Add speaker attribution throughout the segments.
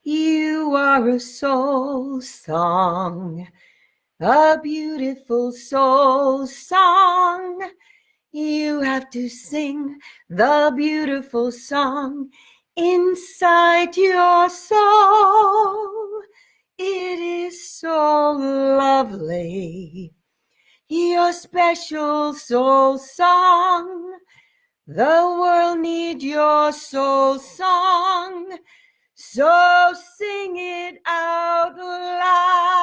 Speaker 1: You are a soul song, a beautiful soul song. You have to sing the beautiful song inside your soul. It is so lovely, your special soul song. The world needs your soul song, so sing it out loud.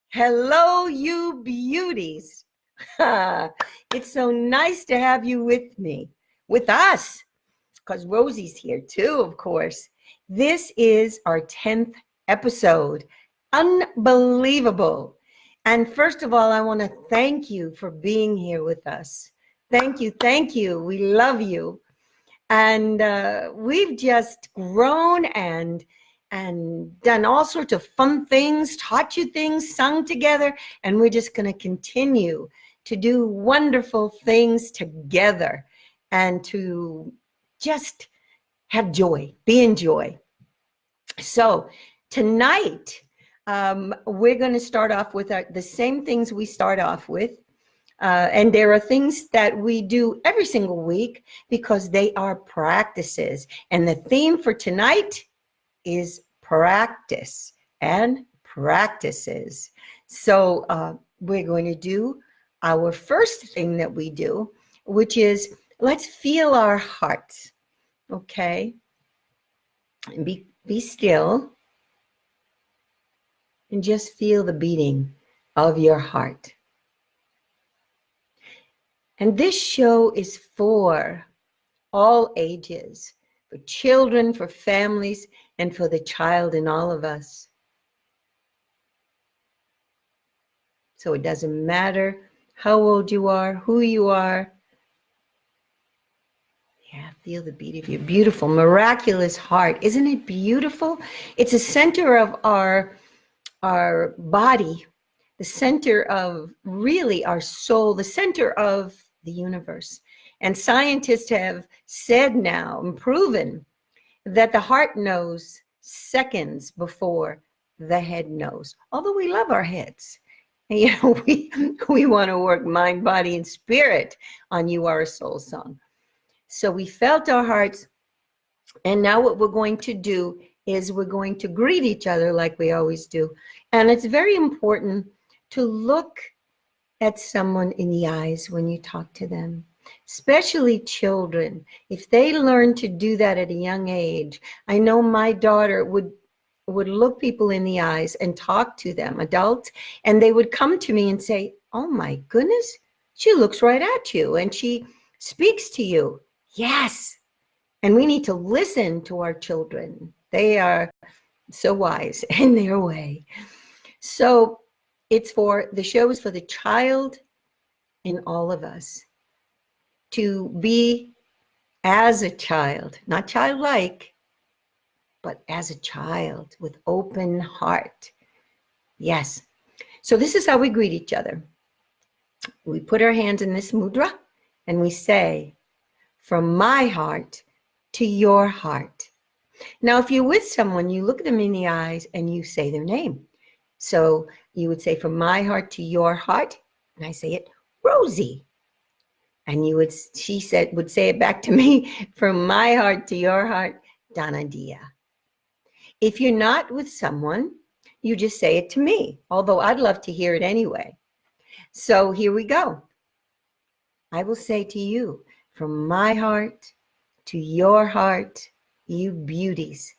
Speaker 1: Hello, you beauties. It's so nice to have you with me, with us, because Rosie's here too, of course. This is our 10th episode. Unbelievable. And first of all, I want to thank you for being here with us. Thank you. Thank you. We love you. And we've just grown and done all sorts of fun things, taught you things, sung together, and we're just going to continue to do wonderful things together and to just have joy, be in joy. So tonight, we're going to start off with the same things we start off with. And there are things that we do every single week because they are practices. And the theme for tonight is practice and practices. So we're going to do our first thing that we do, which is let's feel our hearts. Okay? And be still and just feel the beating of your heart. And this show is for all ages, for children, for families, and for the child in all of us. So it doesn't matter how old you are, who you are. Yeah, feel the beat of your beautiful, miraculous heart. Isn't it beautiful? It's a center of our body, the center of really our soul, the center of the universe. And scientists have said now and proven that the heart knows seconds before the head knows. Although we love our heads. And, you know, we want to work mind, body, and spirit on You Are a Soul Song. So we felt our hearts. And now what we're going to do is we're going to greet each other like we always do. And it's very important to look at someone in the eyes when you talk to them, especially children. If they learn to do that at a young age, I know my daughter would look people in the eyes and talk to them, adults, and they would come to me and say, oh my goodness, she looks right at you and she speaks to you. Yes. And we need to listen to our children. They are so wise in their way. So the show is for the child in all of us to be as a child, not childlike, but as a child with open heart. Yes. So this is how we greet each other. We put our hands in this mudra and we say, from my heart to your heart. Now, if you're with someone, you look them in the eyes and you say their name. So you would say, from my heart to your heart, and I say it, Rosie. And would say it back to me, from my heart to your heart, Donna Dia. If you're not with someone, you just say it to me, although I'd love to hear it anyway. So here we go. I will say to you, from my heart to your heart, you beauties.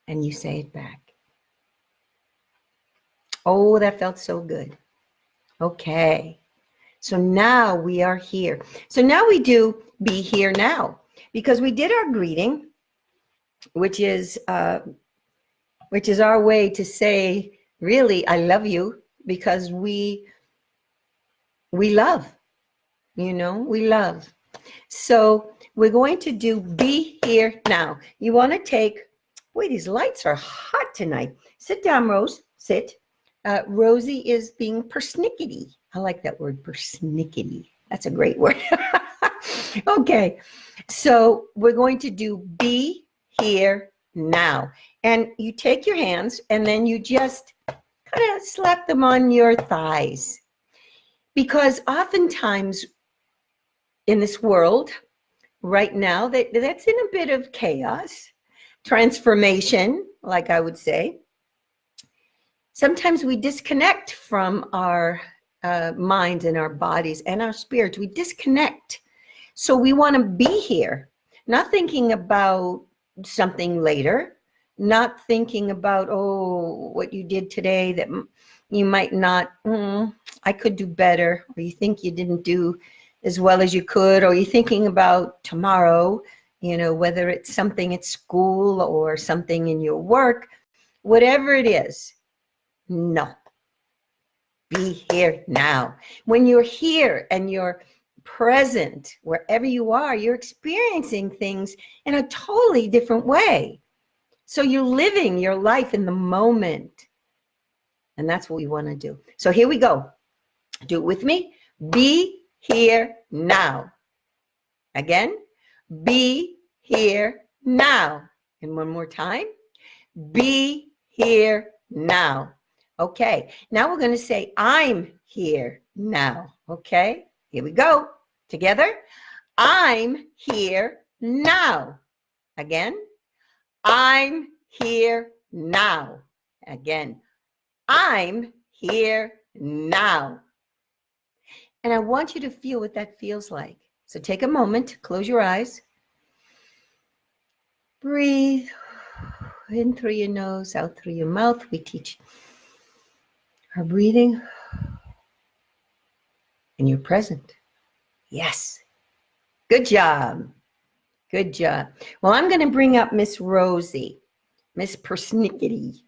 Speaker 1: And you say it back. Oh, that felt so good. Okay. So now we are here. So now we do be here now, because we did our greeting, which is our way to say, really, I love you, because we love, we love. So we're going to do be here now. You want to take, boy, these lights are hot tonight. Sit down, Rose, sit. Rosie is being persnickety. I like that word, persnickety. That's a great word. Okay, so we're going to do be here, now. And you take your hands and then you just kind of slap them on your thighs. Because oftentimes in this world right now, that's in a bit of chaos, transformation, like I would say. Sometimes we disconnect from our minds and our bodies and our spirits. We disconnect. So we want to be here, not thinking about something later, not thinking about, oh, what you did today that you might not, I could do better, or you think you didn't do as well as you could, or you're thinking about tomorrow, whether it's something at school or something in your work, whatever it is. No. Be here now. When you're here and you're present wherever you are, you're experiencing things in a totally different way. So you're living your life in the moment. And that's what we want to do. So here we go. Do it with me. Be here now. Again, be here now. And one more time. Be here now. Okay, now we're going to say, I'm here now. Okay, here we go. Together. I'm here now. Again. I'm here now. Again. I'm here now. And I want you to feel what that feels like. So take a moment, close your eyes. Breathe in through your nose, out through your mouth. We teach our breathing. And you're present. Yes. Good job. Good job. Well, I'm going to bring up Miss Rosie. Miss Persnickety.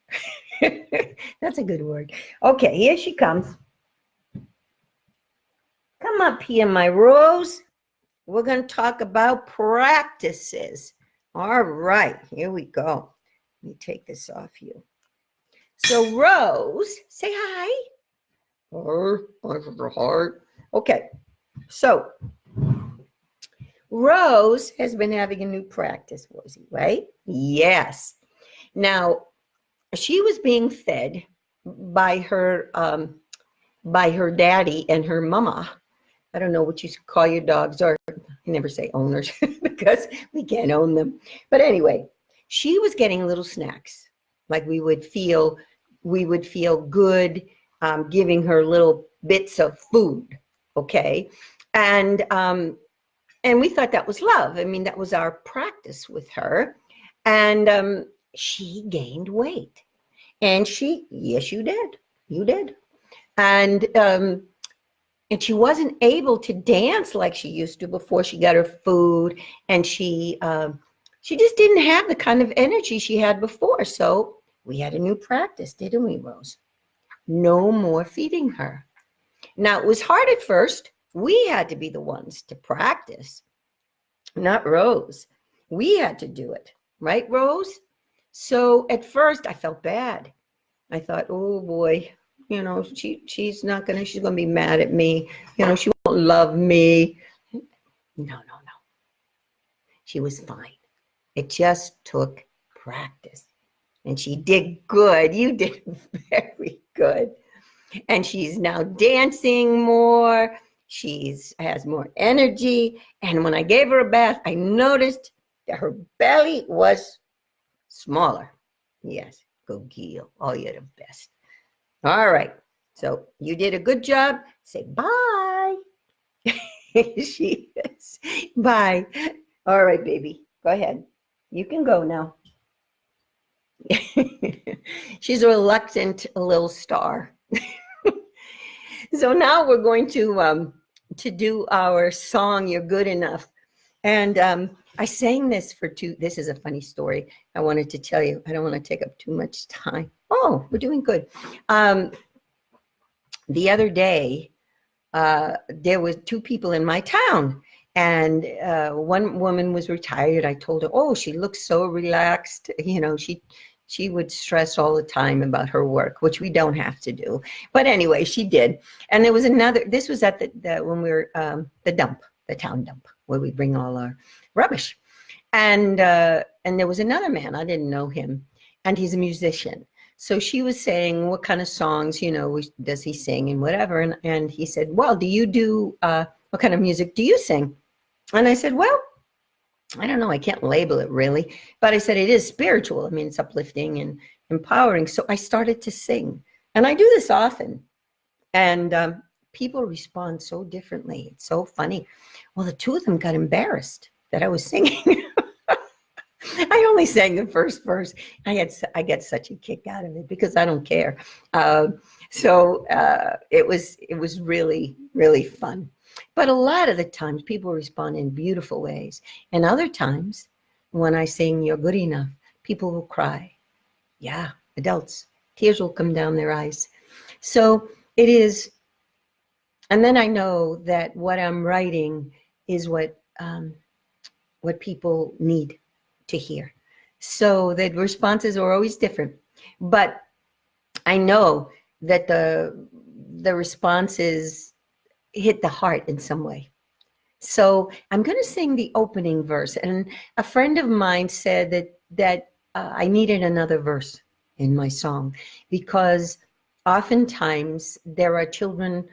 Speaker 1: That's a good word. Okay, here she comes. Come up here, my Rose. We're going to talk about practices. All right, here we go. Let me take this off you. So, Rose, say hi. Heart. Okay, so Rose has been having a new practice, Rosie, right? Yes. Now, she was being fed by her daddy and her mama. I don't know what you call your dogs, or I never say owners because we can't own them. But anyway, she was getting little snacks, like we would feel good giving her little bits of food, okay? And we thought that was love. I mean, that was our practice with her. And she gained weight. And yes, you did. And she wasn't able to dance like she used to before she got her food. And she just didn't have the kind of energy she had before. So we had a new practice, didn't we, Rose? No more feeding her. Now, it was hard at first. We had to be the ones to practice, not Rose. We had to do it, right, Rose? So at first I felt bad. I thought, oh boy, she's going to be mad at me. She won't love me. No. She was fine. It just took practice. And she did good. You did very good. And she's now dancing more. She has more energy. And when I gave her a bath, I noticed that her belly was smaller. Yes, go Gil. Oh, you're the best. All right. So you did a good job. Say bye. She is. Bye. All right, baby. Go ahead. You can go now. She's a reluctant little star. So now we're going to do our song, You're Good Enough. And I sang this this is a funny story I wanted to tell you. I don't want to take up too much time. Oh, we're doing good. The other day, there was 2 people in my town. And one woman was retired. I told her, oh, she looks so relaxed. She would stress all the time about her work, which we don't have to do. But anyway, she did. And there was another, this was at when we were, the town dump, where we bring all our rubbish. And there was another man, I didn't know him, and he's a musician. So she was saying, what kind of songs, does he sing and whatever. And he said, well, do you do, what kind of music do you sing? And I said, well, I don't know, I can't label it really, but I said, it is spiritual. I mean, it's uplifting and empowering. So I started to sing, and I do this often. And people respond so differently. It's so funny. Well, the two of them got embarrassed that I was singing. I only sang the first verse. I get such a kick out of it because I don't care. So it was really, really fun. But a lot of the times people respond in beautiful ways. And other times when I sing You're Good Enough, people will cry. Yeah, adults. Tears will come down their eyes. So it is. And then I know that what I'm writing is what people need to hear. So the responses are always different. But I know that the responses hit the heart in some way. So I'm going to sing the opening verse. And a friend of mine said that I needed another verse in my song because oftentimes there are children,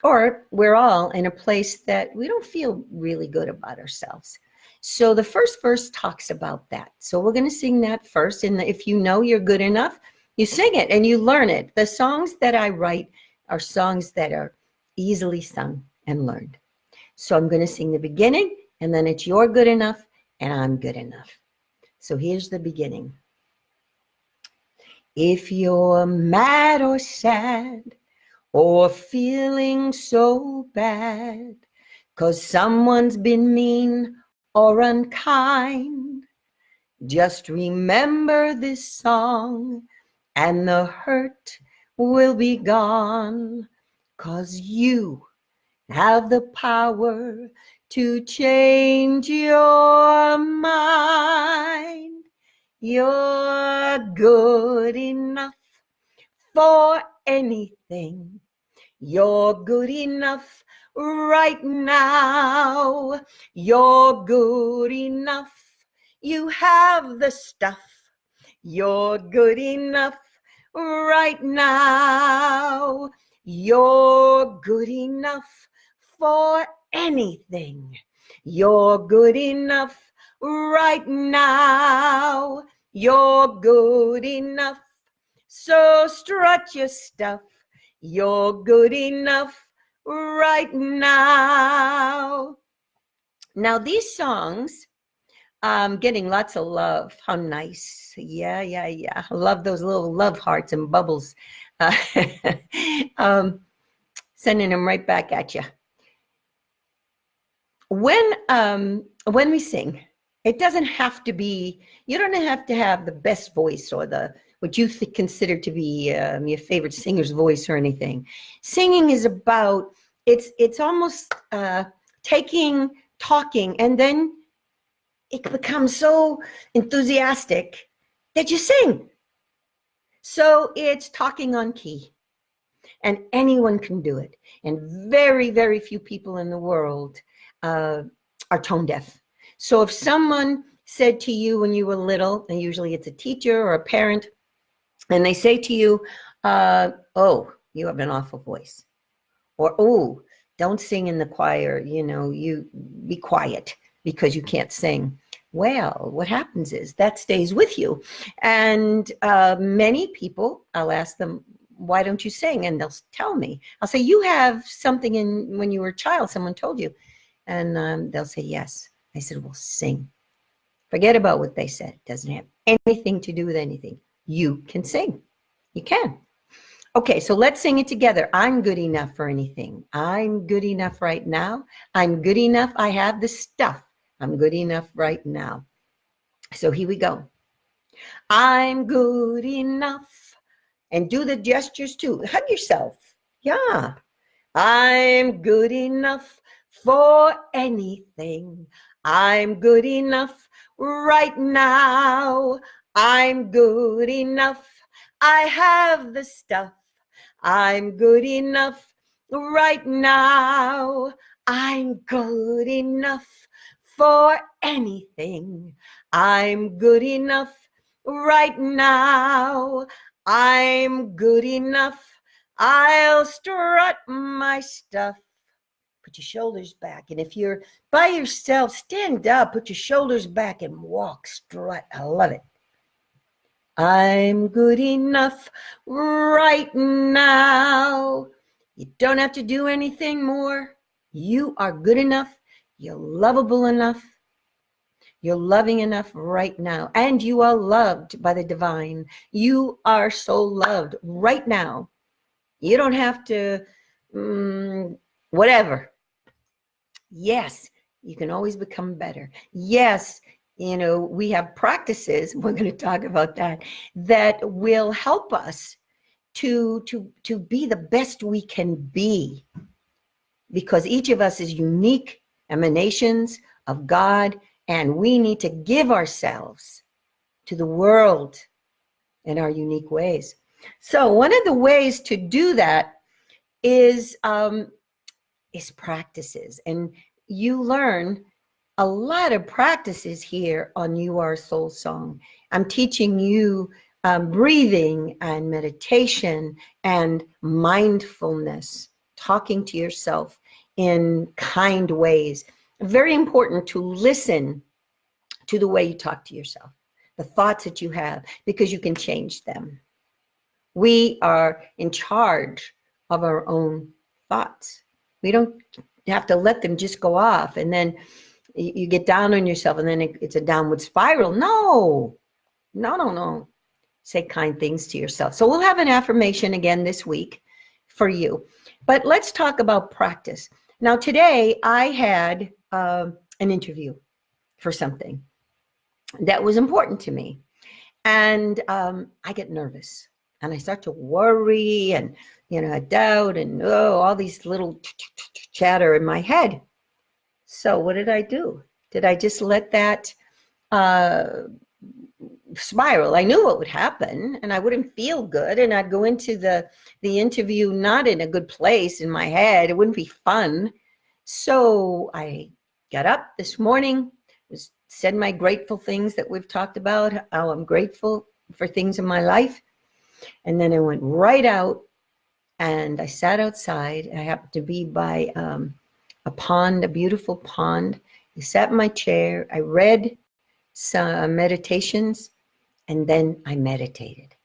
Speaker 1: or we're all in a place that we don't feel really good about ourselves. So the first verse talks about that. So we're going to sing that first. And if you know you're good enough, you sing it and you learn it. The songs that I write are songs that are easily sung and learned. So I'm going to sing the beginning, and then it's you're good enough and I'm good enough. So here's the beginning. If you're mad or sad or feeling so bad 'cause someone's been mean or unkind, just remember this song and the hurt will be gone, 'cause you have the power to change your mind. You're good enough for anything. You're good enough right now. You're good enough. You have the stuff. You're good enough right now. You're good enough for anything. You're good enough right now. You're good enough. So strut your stuff. You're good enough right now. Now these songs, getting lots of love. How nice. Yeah. I love those little love hearts and bubbles. Sending them right back at you. When we sing, it doesn't have to be, you don't have to have the best voice or what you consider to be your favorite singer's voice or anything. Singing is about, it's almost talking, and then it becomes so enthusiastic that you sing. So it's talking on key, and anyone can do it. And very, very few people in the world are tone deaf. So if someone said to you when you were little, and usually it's a teacher or a parent, and they say to you, oh, you have an awful voice. Or, oh, don't sing in the choir, you be quiet because you can't sing. Well, what happens is that stays with you. And many people, I'll ask them, why don't you sing? And they'll tell me. I'll say, you have something in when you were a child, someone told you. And they'll say, yes. I said, well, sing. Forget about what they said. It doesn't have anything to do with anything. You can sing. You can. Okay, so let's sing it together. I'm good enough for anything. I'm good enough right now. I'm good enough. I have the stuff. I'm good enough right now. So here we go. I'm good enough. And do the gestures too. Hug yourself. Yeah. I'm good enough for anything. I'm good enough right now. I'm good enough. I have the stuff. I'm good enough right now. I'm good enough for anything. I'm good enough right now. I'm good enough. I'll strut my stuff. Put your shoulders back. And if you're by yourself, stand up, put your shoulders back and walk, strut. I love it. I'm good enough right now. You don't have to do anything more. You are good enough. You're lovable enough. You're loving enough right now. And you are loved by the divine. You are so loved right now. You don't have to, whatever. Yes, you can always become better. Yes, we have practices, we're going to talk about that will help us to be the best we can be, because each of us is unique emanations of God, and we need to give ourselves to the world in our unique ways. So one of the ways to do that is practices, and you learn a lot of practices here on You Are Soul Song. I'm teaching you breathing and meditation and mindfulness, talking to yourself in kind ways. Very important to listen to the way you talk to yourself, the thoughts that you have, because you can change them. We are in charge of our own thoughts. We don't have to let them just go off and then you get down on yourself and then it's a downward spiral. No. Say kind things to yourself. So we'll have an affirmation again this week for you. But let's talk about practice. Now today I had an interview for something that was important to me. And I get nervous and I start to worry and, doubt and all these little chatter in my head. So what did I do? Did I just let that spiral? I knew what would happen and I wouldn't feel good and I'd go into the interview not in a good place in my head. It wouldn't be fun. So I got up this morning, said my grateful things that we've talked about, how I'm grateful for things in my life. And then I went right out and I sat outside. I happened to be by a pond, a beautiful pond. I sat in my chair. I read some meditations and then I meditated.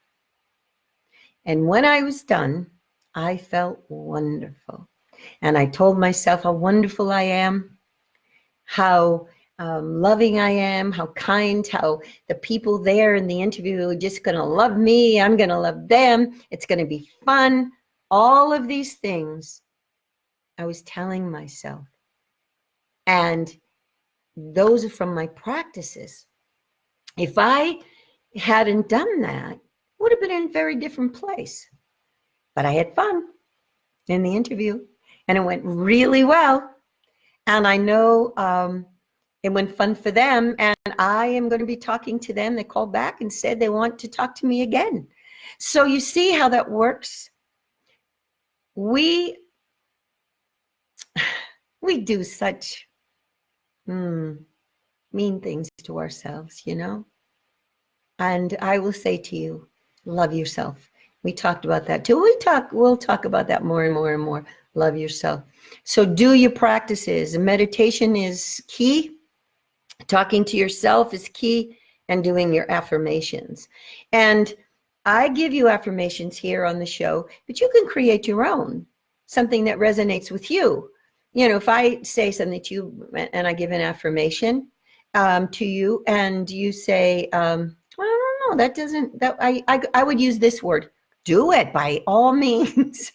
Speaker 1: And when I was done, I felt wonderful. And I told myself how wonderful I am, how loving I am, how kind, how the people there in the interview are just going to love me. I'm going to love them. It's going to be fun. All of these things I was telling myself. And those are from my practices. If I hadn't done that, I would have been in a very different place. But I had fun in the interview and it went really well. And I know it went fun for them, and I am going to be talking to them. They called back and said they want to talk to me again. So you see how that works? We do such mean things to ourselves, And I will say to you, love yourself. We talked about that too. We'll talk about that more and more and more. Love yourself. So do your practices. Meditation is key. Talking to yourself is key, and doing your affirmations. And I give you affirmations here on the show, but you can create your own, something that resonates with you. If I say something to you and I give an affirmation to you and you say, I don't know, that doesn't, I would use this word. Do it by all means.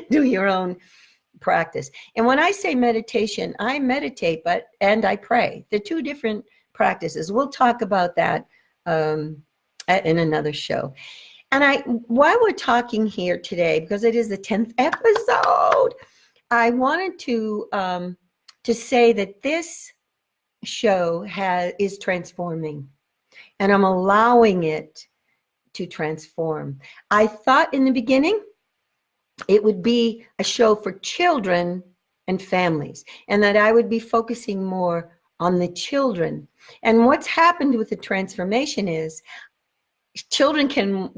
Speaker 1: Do your own practice. And when I say meditation, I meditate, and I pray. They're two different practices. We'll talk about that in another show. And while we're talking here today, because it is the 10th episode, I wanted to say that this show is transforming, and I'm allowing it to transform. I thought in the beginning it would be a show for children and families, and that I would be focusing more on the children. And what's happened with the transformation is children can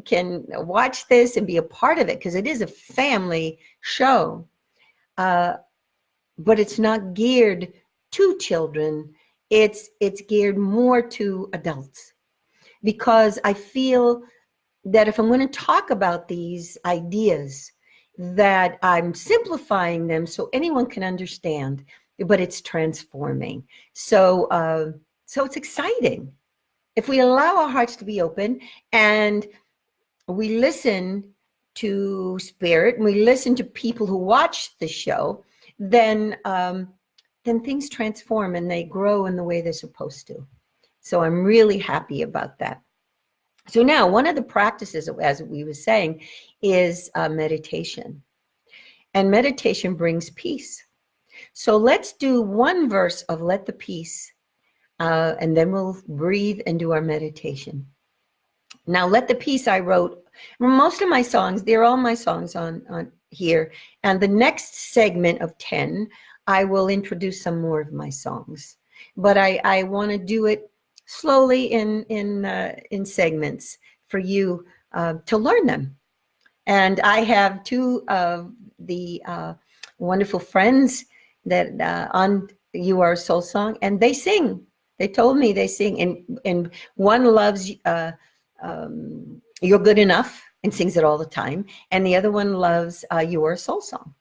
Speaker 1: watch this and be a part of it because it is a family show. But it's not geared to children. It's geared more to adults, because I feel that if I'm going to talk about these ideas, that I'm simplifying them so anyone can understand, but it's transforming. So it's exciting. If we allow our hearts to be open and we listen to spirit and we listen to people who watch the show, then things transform and they grow in the way they're supposed to. So I'm really happy about that. So now one of the practices, as we were saying, is meditation. And meditation brings peace. So let's do one verse of Let the Peace, and then we'll breathe and do our meditation. Now, Let the Peace I wrote, most of my songs, they're all my songs on here. And the next segment of 10, I will introduce some more of my songs. But I want to do it slowly in segments for you to learn them. And I have two of the wonderful friends that on You Are a Soul Song, and they sing. They told me they sing, and one loves You're Good Enough and sings it all the time, and the other one loves You Are a Soul Song.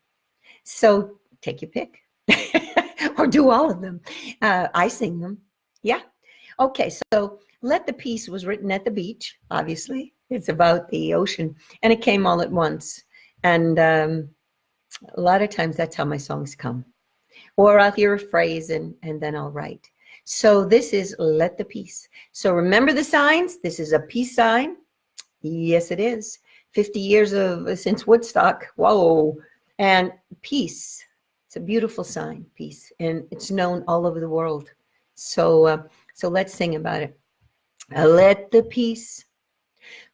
Speaker 1: So take your pick, or do all of them. I sing them. Yeah. Okay, so Let the Peace was written at the beach, obviously. It's about the ocean, and it came all at once. And a lot of times that's how my songs come. Or I'll hear a phrase and then I'll write. So this is Let the Peace. So remember the signs. This is a peace sign. Yes, it is. 50 years since Woodstock. Whoa. And peace. It's a beautiful sign, peace. And it's known all over the world. So let's sing about it. Let the peace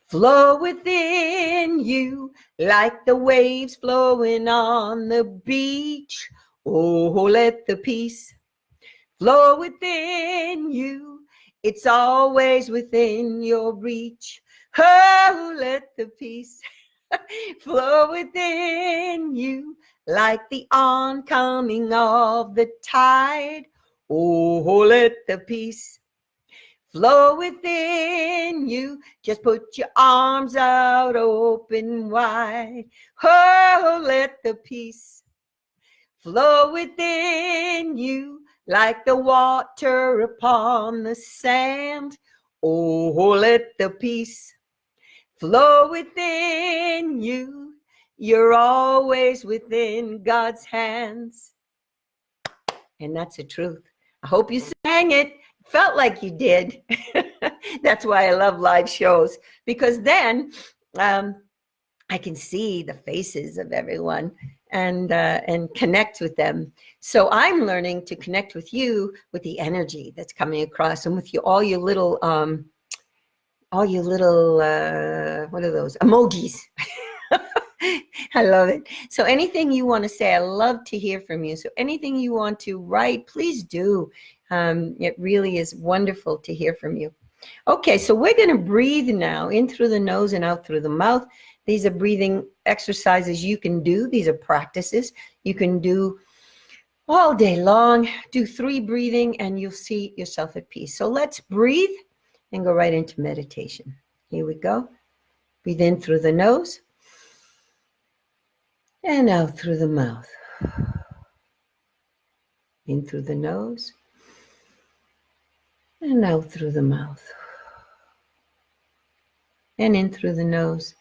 Speaker 1: flow within you like the waves flowing on the beach. Oh, let the peace flow within you. It's always within your reach. Oh, let the peace flow within you like the oncoming of the tide. Oh, let the peace flow within you. Just put your arms out open wide. Oh, let the peace flow within you like the water upon the sand. Oh, let the peace flow within you. You're always within God's hands. And that's the truth. I hope you sang it. Felt like you did. That's why I love live shows, because then I can see the faces of everyone and connect with them. So I'm learning to connect with you with the energy that's coming across, and with you all your little what are those emojis? I love it. So anything you want to say, I love to hear from you. So anything you want to write, please do. It really is wonderful to hear from you. Okay, so we're going to breathe now, in through the nose and out through the mouth. These are breathing exercises you can do. These are practices you can do all day long. Do 3 breathing and you'll see yourself at peace. So let's breathe and go right into meditation. Here we go. Breathe in through the nose and out through the mouth. In through the nose and out through the mouth. And in through the nose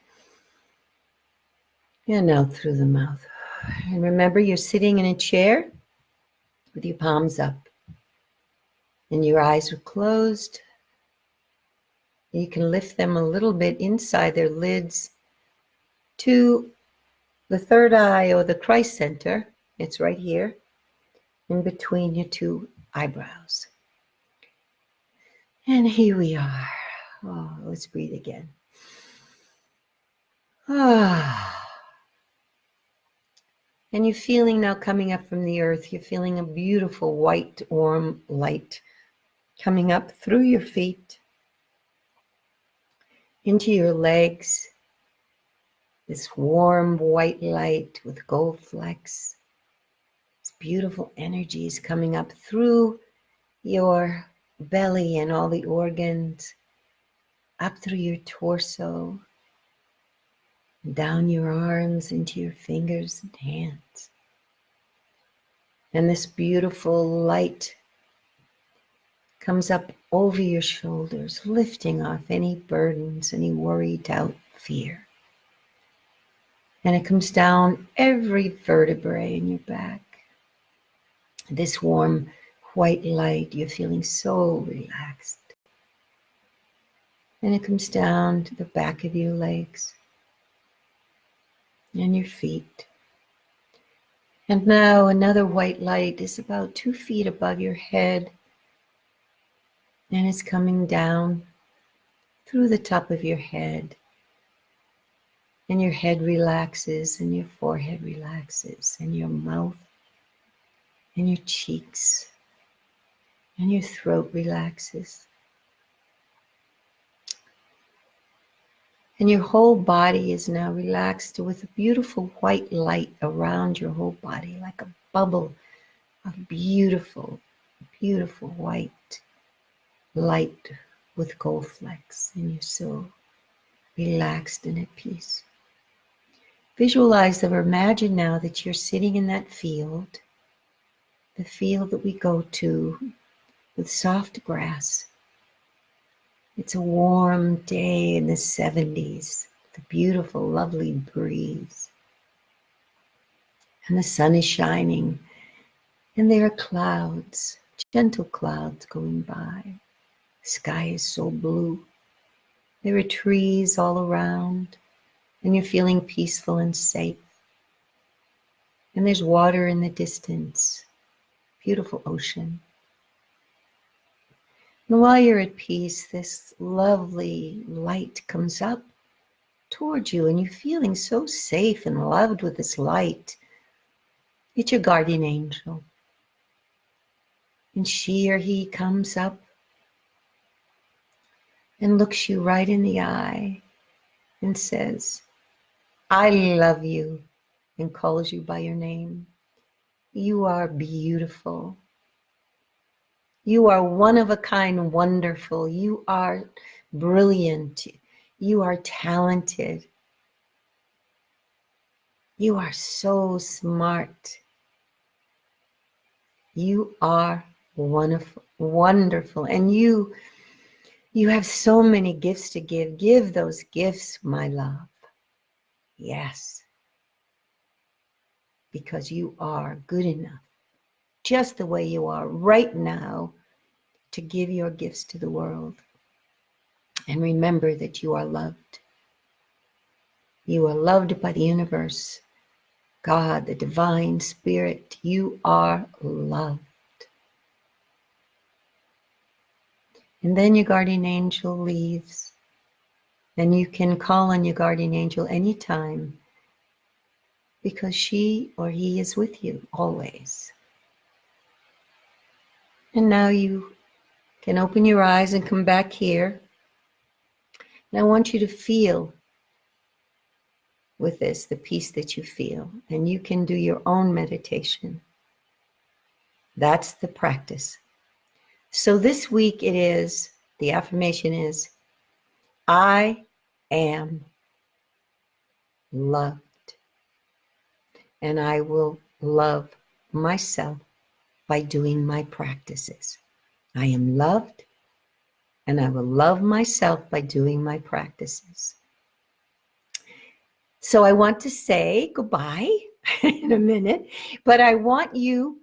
Speaker 1: and out through the mouth. And remember, you're sitting in a chair with your palms up and your eyes are closed. You can lift them a little bit inside their lids to the third eye, or the Christ center. It's right here in between your 2 eyebrows. And here we are. Oh, let's breathe again. Ah. And you're feeling now coming up from the earth, you're feeling a beautiful white, warm light coming up through your feet, into your legs. This warm white light with gold flecks. This beautiful energy is coming up through your belly and all the organs, up through your torso, down your arms into your fingers and hands. And this beautiful light comes up over your shoulders, lifting off any burdens, any worry, doubt, fear. And it comes down every vertebrae in your back. This warm white light, you're feeling so relaxed. And it comes down to the back of your legs and your feet. And now another white light is about 2 feet above your head, and it's coming down through the top of your head. And your head relaxes, and your forehead relaxes, and your mouth, and your cheeks, and your throat relaxes. And your whole body is now relaxed with a beautiful white light around your whole body, like a bubble of beautiful, beautiful white light with gold flecks. And you're so relaxed and at peace. Visualize or imagine now that you're sitting in that field, the field that we go to with soft grass. It's a warm day in the 70s, the beautiful, lovely breeze. And the sun is shining, and there are clouds, gentle clouds going by. The sky is so blue. There are trees all around, and you're feeling peaceful and safe. And there's water in the distance, beautiful ocean. And while you're at peace, this lovely light comes up towards you, and you're feeling so safe and loved with this light. It's your guardian angel. And she or he comes up and looks you right in the eye and says, I love you, and calls you by your name. You are beautiful. You are one of a kind, wonderful. You are brilliant. You are talented. You are so smart. You are wonderful, wonderful. And you have so many gifts to give. Give those gifts, my love. Yes. Because you are good enough, just the way you are right now, to give your gifts to the world. And remember that you are loved. You are loved by the universe, God, the divine spirit. You are loved. And then your guardian angel leaves, and you can call on your guardian angel anytime, because she or he is with you always. And now you can open your eyes and come back here. And I want you to feel with this the peace that you feel, and you can do your own meditation. That's the practice. So this week the affirmation is, I am loved, and I will love myself by doing my practices. I am loved, and I will love myself by doing my practices. So I want to say goodbye in a minute, but I want you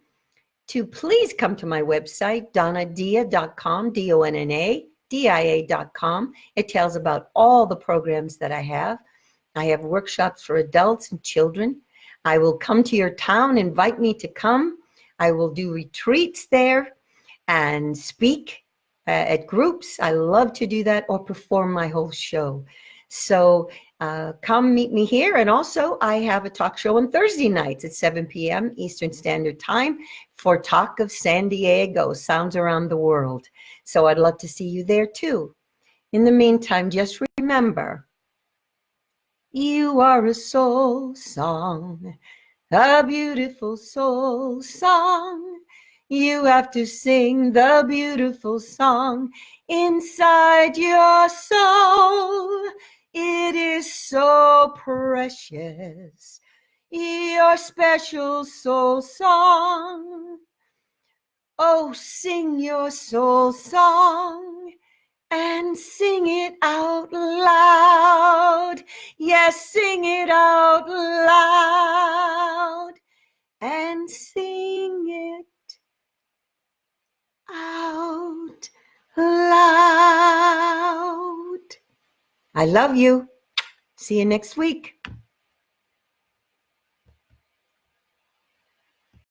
Speaker 1: to please come to my website, donnadia.com, DONNADIA.com. It tells about all the programs that I have. I have workshops for adults and children. I will come to your town, invite me to come. I will do retreats there and speak at groups. I love to do that, or perform my whole show. So come meet me here. And also, I have a talk show on Thursday nights at 7 p.m. Eastern Standard Time for Talk of San Diego, Sounds Around the World. So I'd love to see you there too. In the meantime, just remember, you are a soul song, a beautiful soul song. You have to sing the beautiful song inside your soul. It is so precious, your special soul song. Oh, sing your soul song and sing it out loud. Yes, sing it out loud and sing it out loud. I love you. See you next week.